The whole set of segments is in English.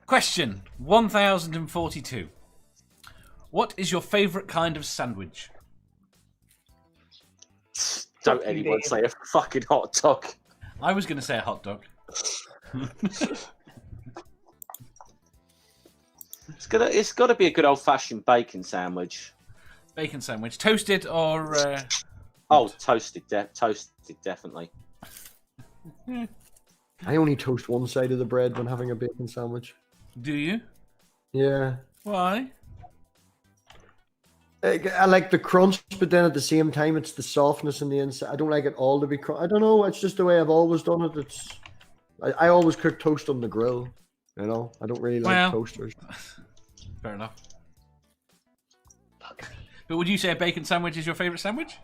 Question 1042. What is your favourite kind of sandwich? Don't anyone say a fucking hot dog. I was going to say a hot dog. It's got to be a good old-fashioned bacon sandwich. Bacon sandwich. Toasted or... toasted, definitely. I only toast one side of the bread when having a bacon sandwich. Do you? Yeah. Why? I like the crunch, but then at the same time, it's the softness in the inside. I don't like it all to be crunch. I don't know. It's just the way I've always done it. I always cook toast on the grill. You know, I don't really like toasters. Fair enough. But would you say a bacon sandwich is your favourite sandwich?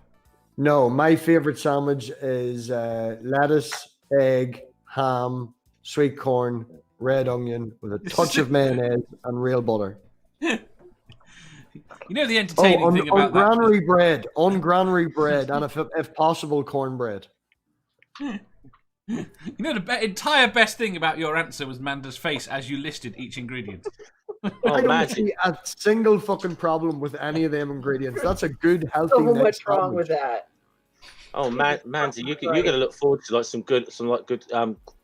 No, my favorite sandwich is lettuce, egg, ham, sweet corn, red onion with a touch of mayonnaise and real butter. You know the entertaining thing about that? On granary bread, and if possible, cornbread. You know the entire best thing about your answer was Manda's face as you listed each ingredient. I don't see a single fucking problem with any of them ingredients. That's a good, healthy. So much wrong with that. Oh, Manda, you're gonna look forward to some good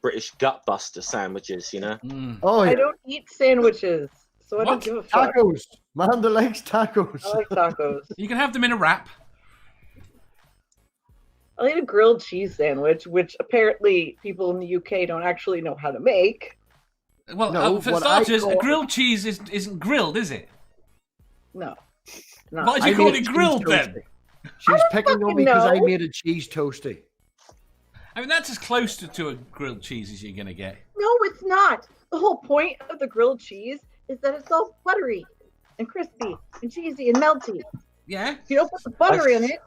British gutbuster sandwiches, you know. Oh, yeah. I don't eat sandwiches, so I don't give a fuck. Tacos. Manda likes tacos. I like tacos. You can have them in a wrap. I'll eat a grilled cheese sandwich, which apparently people in the UK don't actually know how to make. Well, no, for starters, a grilled cheese isn't grilled, is it? No. Why do you call it grilled then? She's picking on me because I made a cheese toasty. I mean, that's as close to a grilled cheese as you're going to get. No, it's not. The whole point of the grilled cheese is that it's all buttery and crispy and cheesy and melty. Yeah? If you don't put the butter in it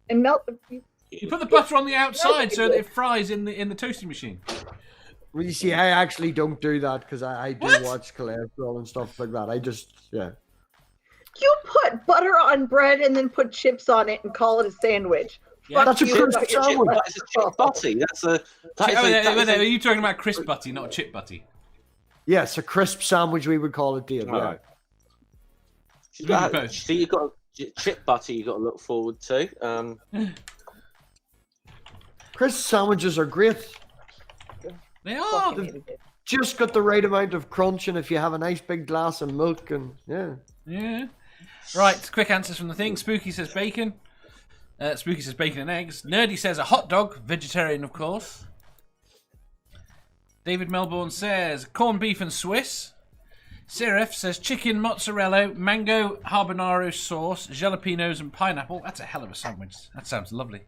and melt the... You put the butter on the outside so that it fries in the toasting machine. Well, you see, I actually don't do that because I do watch cholesterol and stuff like that. I just, yeah. You put butter on bread and then put chips on it and call it a sandwich. Yeah, that's a crisp sandwich. That's a chip butty. Are you talking about crisp butty, not chip butty? Yes, a crisp sandwich we would call it, Dave. Yeah. So you've got chip butty you've got to look forward to. Crisp sandwiches are great. They are. They've just got the right amount of crunch, and if you have a nice big glass of milk, and yeah. Right, quick answers from the thing. Spooky says bacon. Spooky says bacon and eggs. Nerdy says a hot dog, vegetarian of course. David Melbourne says corned beef and Swiss. Serif says chicken, mozzarella, mango, habanero sauce, jalapenos and pineapple. That's a hell of a sandwich. That sounds lovely.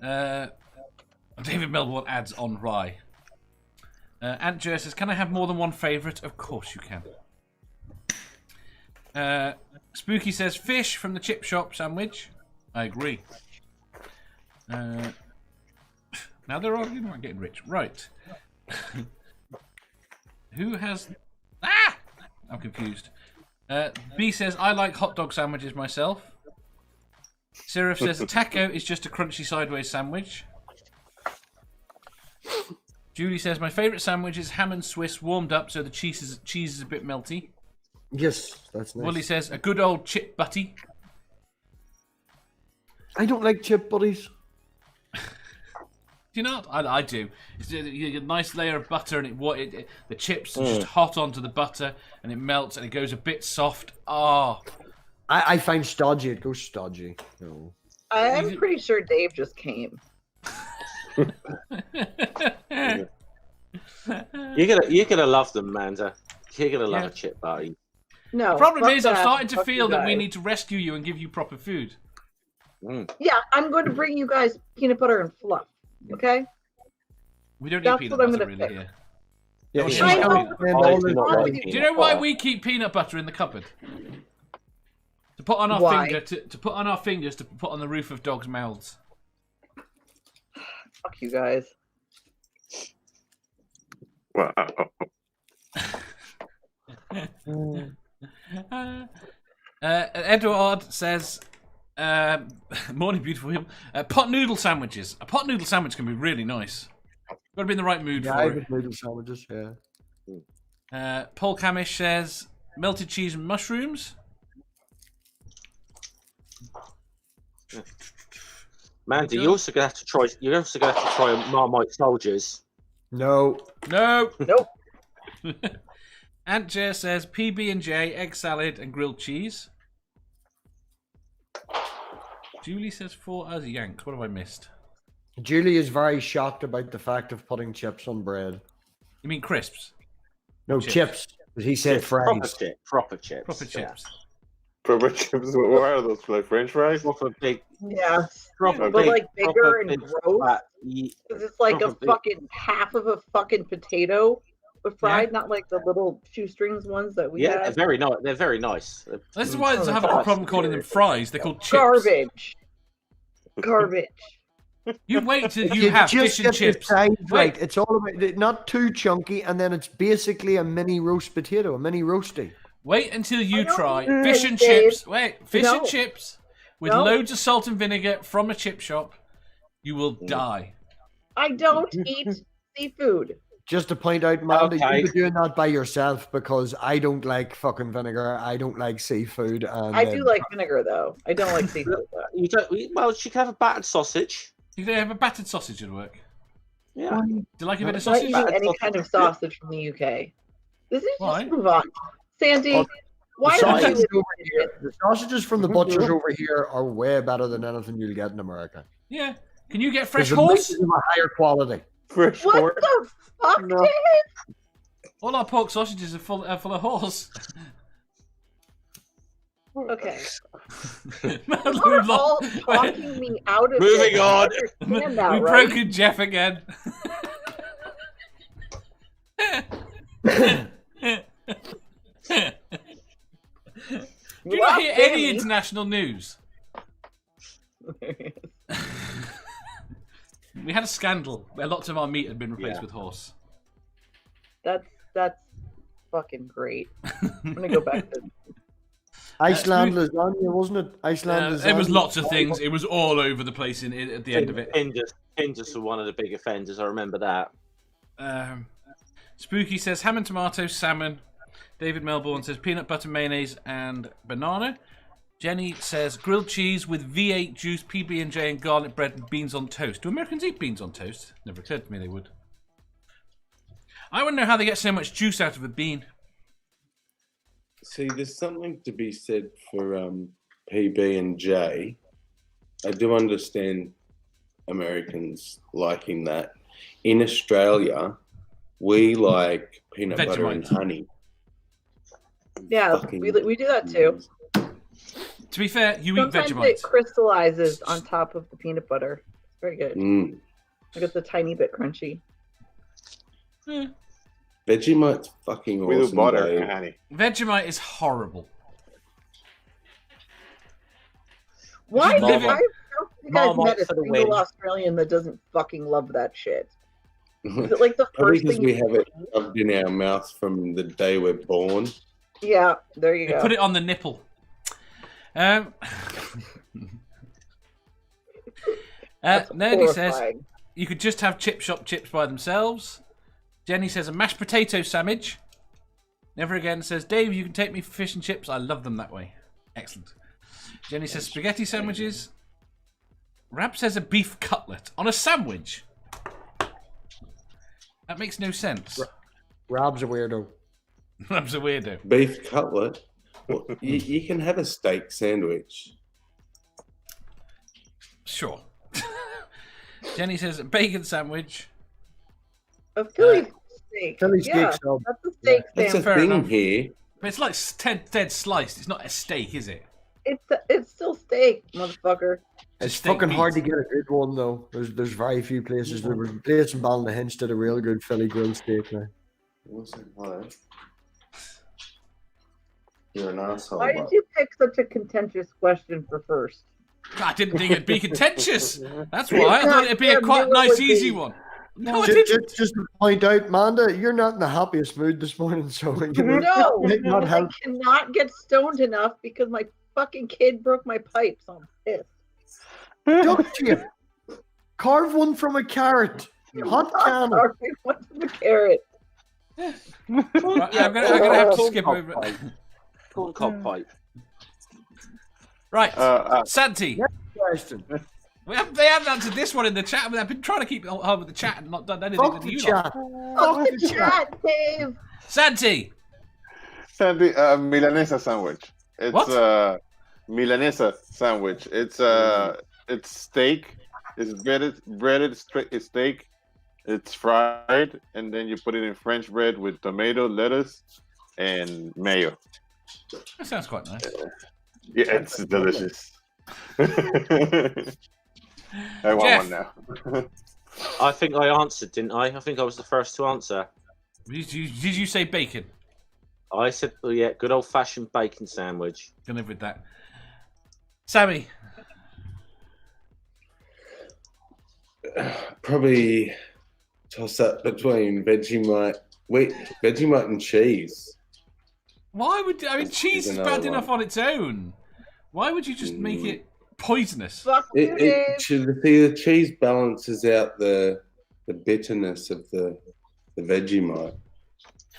David Melbourne adds on rye. Ant Jer says, can I have more than one favourite? Of course you can. Spooky says fish from the chip shop sandwich. I agree. Now they're already not getting rich. Right. Who has... I'm confused. B says, I like hot dog sandwiches myself. Serif says, taco is just a crunchy sideways sandwich. Julie says, my favourite sandwich is ham and Swiss warmed up so the cheese is a bit melty. Yes, that's nice. Willie says, a good old chip butty. I don't like chip butties. Do you not? I do. You get a nice layer of butter and the chips are just hot onto the butter and it melts and it goes a bit soft. Oh. I find stodgy. It goes stodgy. No. I'm pretty sure Dave just came. You're gonna love them, Manda. You're gonna love a chip butty. No. The problem is, I'm starting to feel that we need to rescue you and give you proper food. Yeah, I'm going to bring you guys peanut butter and fluff. Okay. We don't eat peanut butter really here. Yeah, Do you know why we keep peanut butter in the cupboard? To put on our fingers to put on the roof of dogs' mouths. Fuck you guys. Edward says, morning beautiful people. Pot noodle sandwiches. A pot noodle sandwich can be really nice. Got to be in the right mood for it. Noodle sandwiches, yeah. Paul Camish says melted cheese and mushrooms. Mandy, you're also gonna have to try. You're also gonna have to try Marmite soldiers. No. No. Nope. Ant J says PB&J, egg salad, and grilled cheese. Julie says 4 as Yank. What have I missed? Julie is very shocked about the fact of putting chips on bread. You mean crisps? No, chips. He said fries. Proper chips. Proper chips. Proper chips. What are those? Like French fries? Proper big. Yeah. Proper But big, like bigger proper and big gross. fat, Because it's like a proper big. fucking half of a fucking potato, but fried, not like the little shoestrings ones that we Yeah, have. they're very nice. They're very nice. This is why I have a problem calling them fries. They're called chips. Garbage. Garbage. You wait till you have just fish and get the chips. size Wait. right. It's all about not too chunky, and then it's basically a mini roast potato, a mini roasty. Wait until you don't try eat fish fish, and Dave. chips. Wait, fish and No. chips with No. loads of salt and vinegar from a chip shop. You will die. I don't eat seafood. Just to point out, Amanda, Okay. you've been doing that by yourself because I don't like fucking vinegar. I don't like seafood. And I do like vinegar though. I don't like seafood though. You don't. Well, she can have a battered sausage. You can have a battered sausage at work. Yeah. Do you like a bit of I'm not sausage? eating any kind of sausage from the UK. This is Why? just move on. Sandy, why the don't sausages, you? over here, the sausages from the butchers over here are way better than anything you'll get in America. Yeah. Can you get fresh There's a horse? mix of a higher quality. Fresh What pork. the fuck, No. Dave? All our pork sausages are full of horse. Okay. We've You're all talking me out of Moving this. on. I understand that, right? broken Jeff again. Do you not hear any international news? We had a scandal where lots of our meat had been replaced with horse. That's fucking great. I'm gonna go back to Iceland lasagna, wasn't it? Iceland lasagna. It was lots of things. It was all over the place at the end of it. Hinders were one of the big offenders. I remember that. Spooky says ham and tomato, salmon. David Melbourne says peanut butter, mayonnaise, and banana. Jenny says grilled cheese with V8 juice, PB&J, and garlic bread and beans on toast. Do Americans eat beans on toast? Never occurred to me they would. I want to know how they get so much juice out of a bean. See, there's something to be said for PB&J. I do understand Americans liking that. In Australia, we like peanut butter and Vegemite. honey. yeah. Fucking We do that too. To be fair, you eat Sometimes Vegemite. it crystallizes on top of the peanut butter. It's very good. Mm. Like it's a tiny bit crunchy. Vegemite's fucking We do awesome. butter Dave. and honey. Vegemite is horrible. Why? I Living- don't think I've Marmite met a for the single win. Australian that doesn't fucking love that shit. Is it like the Probably first because thing we you have it shoved in our mouth from the day we're born. Yeah, there you They go. put it on the nipple. Nerdy says Horrifying. you could just have chip shop chips by themselves. Jenny says a mashed potato sandwich. Never again says Dave, you can take me for fish and chips. I love them that way. Excellent. Jenny says spaghetti sandwiches. Rab says a beef cutlet on a sandwich. That makes no sense. Rob's a weirdo. Rab's a weirdo. Beef cutlet. Well, you can have a steak sandwich. Sure. Jenny says a bacon sandwich. A Philly steak. Philly yeah, steak sub. that's a steak That's a sandwich. fair thing enough. here. But it's like dead sliced. It's not a steak, is it? It's still steak, motherfucker. It's steak fucking hard to meat. get a good one though. There's very few places. There was a place in Ballynahinch did a real good Philly grilled steak now. What's that? Hello? You're an asshole. Why did you pick such a contentious question for first? I didn't think it'd be contentious. That's why I thought it'd be a Yeah, quite it nice, would be. easy one. No, I Ju- didn't. Just to point out, Manda, you're not in the happiest mood this morning, so you know, No, it might not I help. cannot get stoned enough because my fucking kid broke my pipe, so I'm pissed. Duck chip. Carve one from a carrot. Hot can. Sorry, what's the carrot? Right, I'm gonna have to skip over. Corn cob pipe. Right, Santi. Next question. They haven't answered this one in the chat, but I've been trying to keep on with the chat and not done anything Fuck with the you. chat. Oh, the chat, Dave. Santi. Sandy, Milanesa sandwich. It's What? Milanesa sandwich. It's steak. It's breaded steak. It's fried, and then you put it in French bread with tomato, lettuce, and mayo. That sounds quite nice. Yeah, it's delicious. I want Jeff. one now. I think I answered, didn't I? I think I was the first to answer. Did you say bacon? I said, oh, yeah, good old-fashioned bacon sandwich. Can live with that. Sammy. Probably toss up between Vegemite and cheese. Why would cheese is another bad one. enough on its own? Why would you just make it poisonous? Fuck you, Dave. The cheese balances out the bitterness of the Vegemite.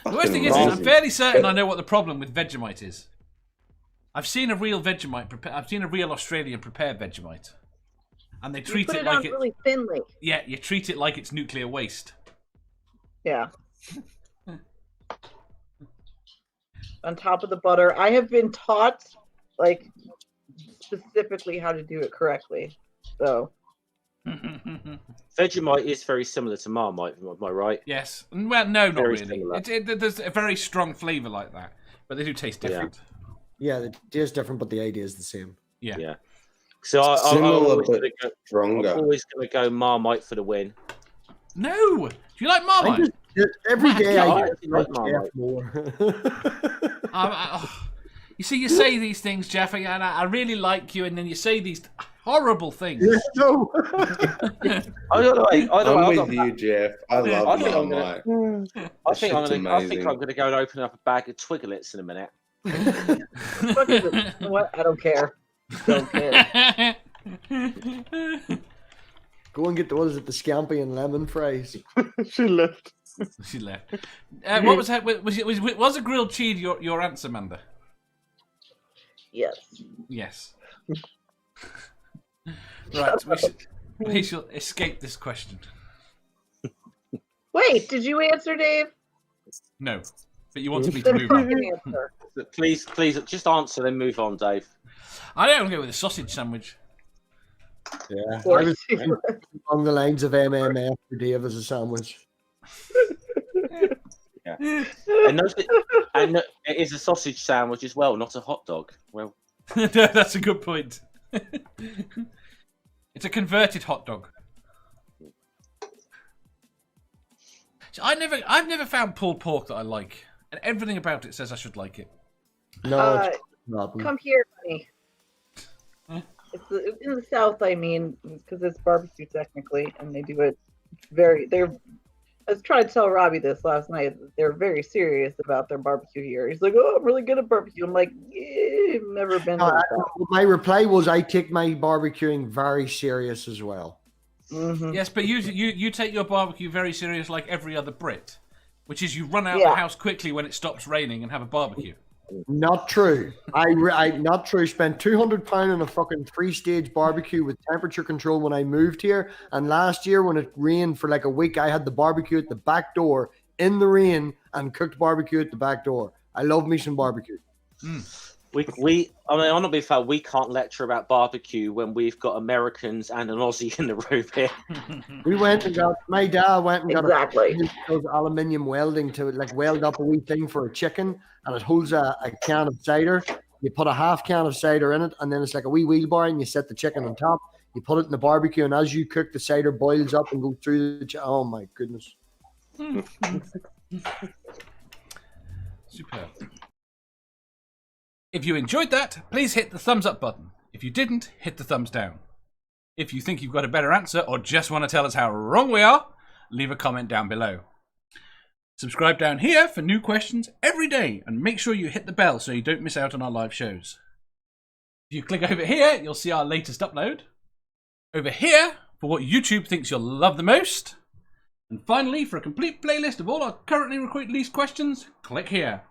The worst thing is, I'm fairly certain I know what the problem with Vegemite is. I've seen a real Vegemite. I've seen a real Australian prepared Vegemite, and they treat Put it it like on it. really thinly. Yeah, you treat it like it's nuclear waste. Yeah. On top of the butter. I have been taught, like, specifically how to do it correctly. So. Vegemite is very similar to Marmite, am I right? Yes. Well, no, not Very really. similar. There's a very strong flavour like that, but they do taste different. Yeah, the taste different, but the idea is the same. Yeah. Yeah. So I'm Similar but always stronger. going to go Marmite for the win. No. Do you like I Marmite? every day God, I I get like Jeff Marmite. more. You see, you say these things, Jeff, and I really like you, and then you say these horrible things. No. I'm with you, Jeff. I love I think I'm Marmite. I think I'm Shit's amazing. going to go and open up a bag of Twiglets in a minute. Fuck is it? You know what? I don't care. Don't care. Go and get the scampi and lemon fries. She left. She left. What was that? Was a grilled cheese your answer, Amanda? Yes. Yes. Right. We shall escape this question. Wait, did you answer, Dave? No, but you wanted me to Then move on. fucking answer. Please, just answer, then move on, Dave. I don't go with a sausage sandwich. Yeah. Of course. Along the lines of MMA for Dave as a sandwich. And it is a sausage sandwich as well, not a hot dog. Well, No, that's a good point. It's a converted hot dog. So I've never found pulled pork that I like, and everything about it says I should like it. No, it's not. Come here, honey. It's in the South, I mean, because it's barbecue technically, and they do it I was trying to tell Robbie this last night. They're very serious about their barbecue here. He's like, "Oh, I'm really good at barbecue." I'm like, "I've never been." My reply was, I take my barbecuing very serious as well. Mm-hmm. Yes, but you take your barbecue very serious, like every other Brit, which is you run out of the house quickly when it stops raining and have a barbecue. Not true. I not true. Spent £200 on a fucking 3-stage barbecue with temperature control when I moved here. And last year, when it rained for like a week, I had the barbecue at the back door in the rain and cooked barbecue at the back door. I love me some barbecue. I'm not being fair. We can't lecture about barbecue when we've got Americans and an Aussie in the room here. My dad went and got Exactly. those aluminium welding to like weld up a wee thing for a chicken, and it holds a can of cider. You put a half can of cider in it, and then it's like a wee wheelbar, and you set the chicken on top. You put it in the barbecue, and as you cook, the cider boils up and goes through the oh my goodness. Superb. If you enjoyed that, please hit the thumbs up button. If you didn't, hit the thumbs down. If you think you've got a better answer or just want to tell us how wrong we are, leave a comment down below. Subscribe down here for new questions every day, and make sure you hit the bell so you don't miss out on our live shows. If you click over here, you'll see our latest upload. Over here, for what YouTube thinks you'll love the most. And finally, for a complete playlist of all our currently released questions, click here.